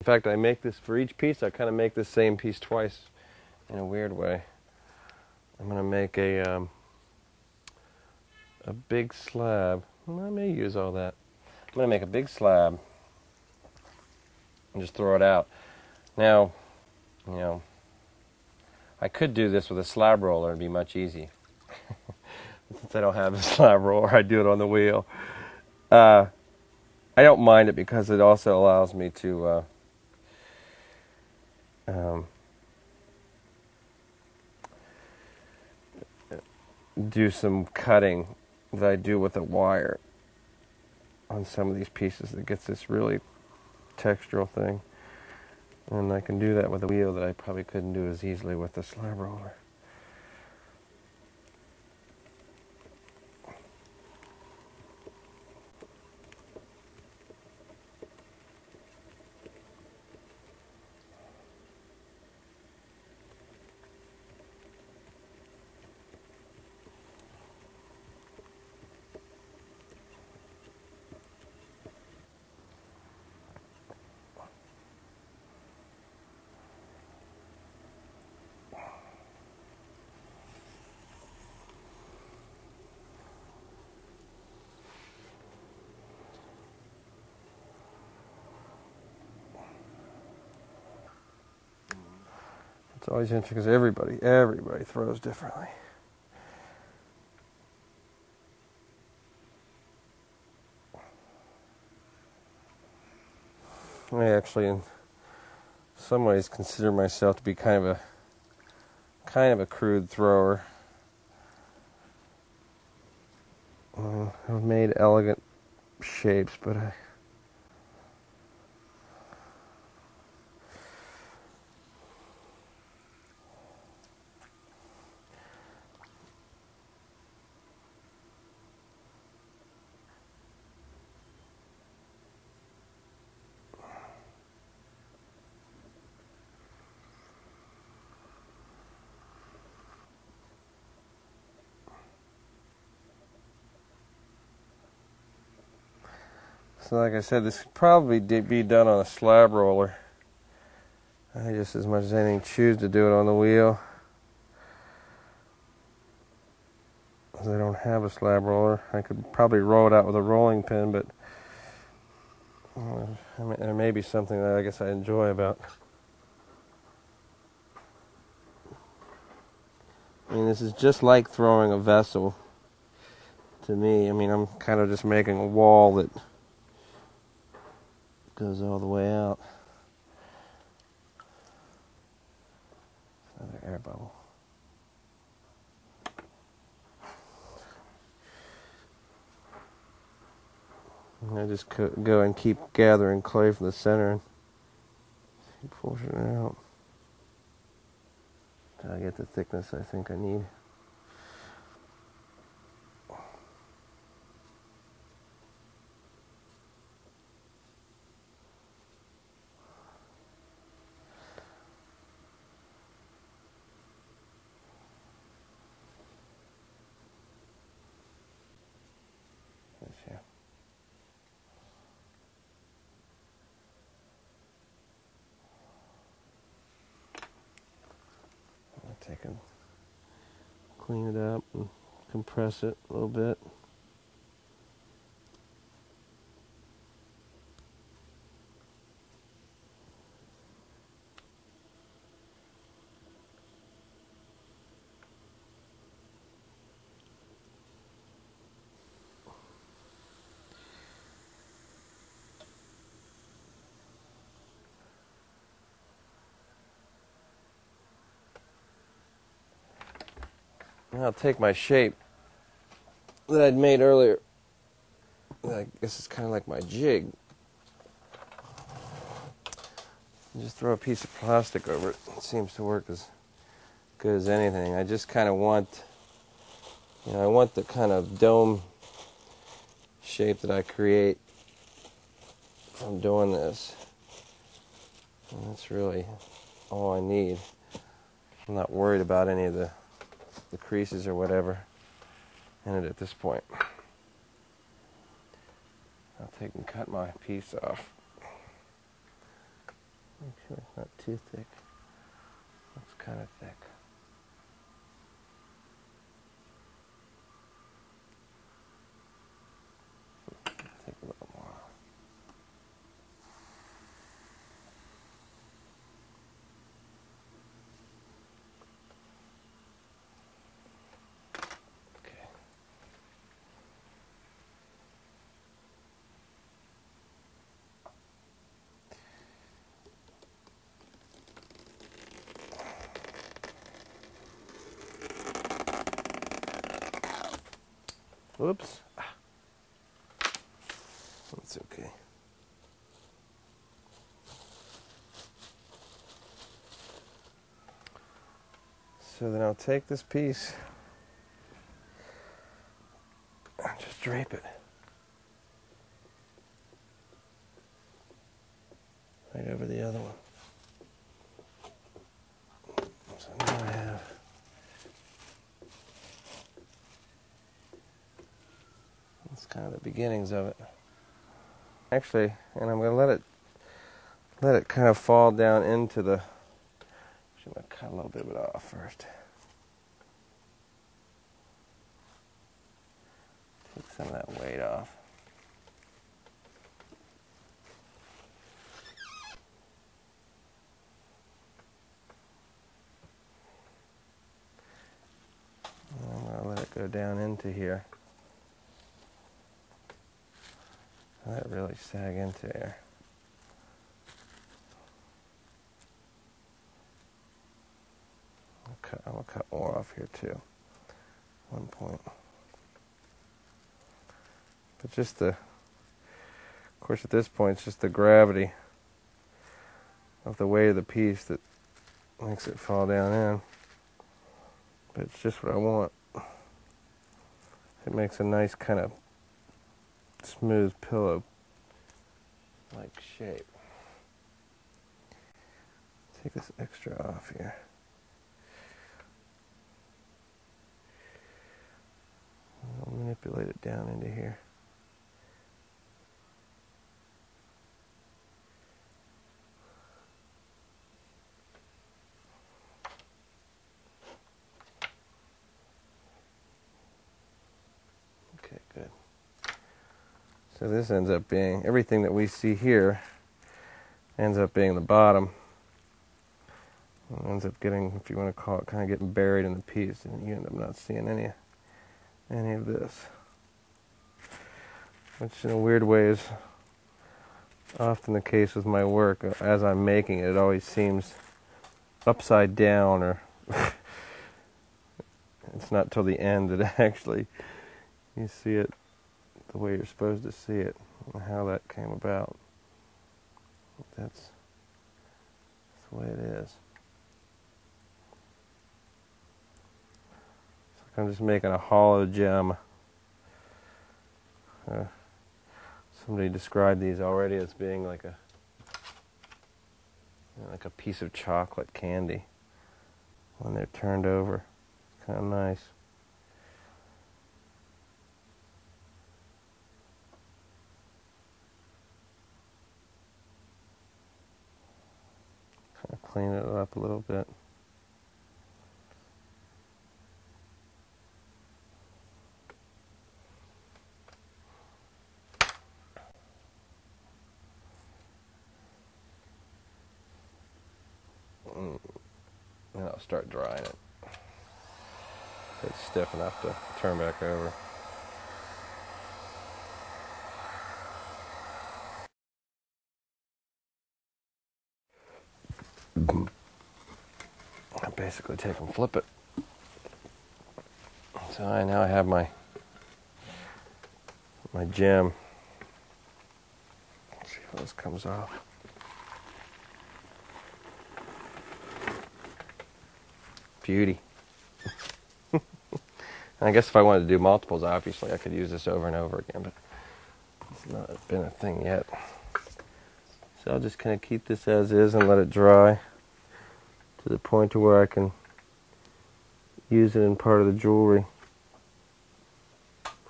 In fact, I make this for each piece. I kind of make this same piece twice in a weird way. I'm going to make a big slab. Well, I may use all that. I'm going to make a big slab and just throw it out. Now, you know, I could do this with a slab roller and be much easier. Since I don't have a slab roller, I do it on the wheel. I don't mind it because it also allows me to do some cutting that I do with a wire on some of these pieces that gets this really textural thing. And I can do that with a wheel that I probably couldn't do as easily with the slab roller. It's always interesting because everybody throws differently. I actually, in some ways, consider myself to be kind of a crude thrower. I've made elegant shapes, but so like I said, this could probably be done on a slab roller. I just as much as anything choose to do it on the wheel. Because I don't have a slab roller. I could probably roll it out with a rolling pin, but I mean, there may be something that I guess I enjoy about. I mean, this is just like throwing a vessel to me. I mean, I'm kind of just making a wall that goes all the way out. Another air bubble. And I just go and keep gathering clay from the center and keep pushing it out until I get the thickness I think I need. Take and clean it up and compress it a little bit. Now I'll take my shape that I'd made earlier. I guess it's kind of like my jig. And just throw a piece of plastic over it. It seems to work as good as anything. I just kind of want, I want the kind of dome shape that I create from doing this. And that's really all I need. I'm not worried about any of the creases or whatever in it at this point. I'll take and cut my piece off. Make sure it's not too thick. Looks kind of thick. Take a little more off. Okay. Whoops. That's okay. So then I'll take this piece and just drape it right over the other one. So now I have that's kind of the beginnings of it. Actually, and I'm going to let it kind of fall down into the. I'm going to cut a little bit of it off first. Take some of that weight off. And I'm going to let it go down into here. Let it really sag into there. I'm going to cut more off here too. One point. But just of course at this point it's just the gravity of the weight of the piece that makes it fall down in. But it's just what I want. It makes a nice kind of smooth pillow like shape. Take this extra off here. I'll manipulate it down into here. Okay, good. So this ends up being, everything that we see here ends up being the bottom. It ends up getting, if you want to call it, kind of getting buried in the piece, and you end up not seeing any of this. Which in a weird way is often the case with my work. As I'm making it, it always seems upside down, or it's not till the end that actually you see it the way you're supposed to see it, and how that came about. That's the way it is. It's like I'm just making a hollow gem. Somebody described these already as being like a piece of chocolate candy when they're turned over. It's kind of nice. Kind of clean it up a little bit. And I'll start drying it. It's stiff enough to turn back over. I basically take and flip it. So now I have my gem. Let's see how this comes off. Beauty. I guess if I wanted to do multiples, obviously I could use this over and over again, but it's not been a thing yet. So I'll just kind of keep this as is and let it dry to the point to where I can use it in part of the jewelry,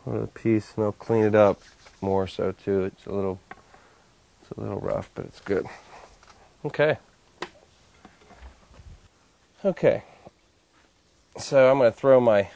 part of the piece, and I'll clean it up more so too. It's a little rough, but it's good. Okay. Okay. So I'm going to throw my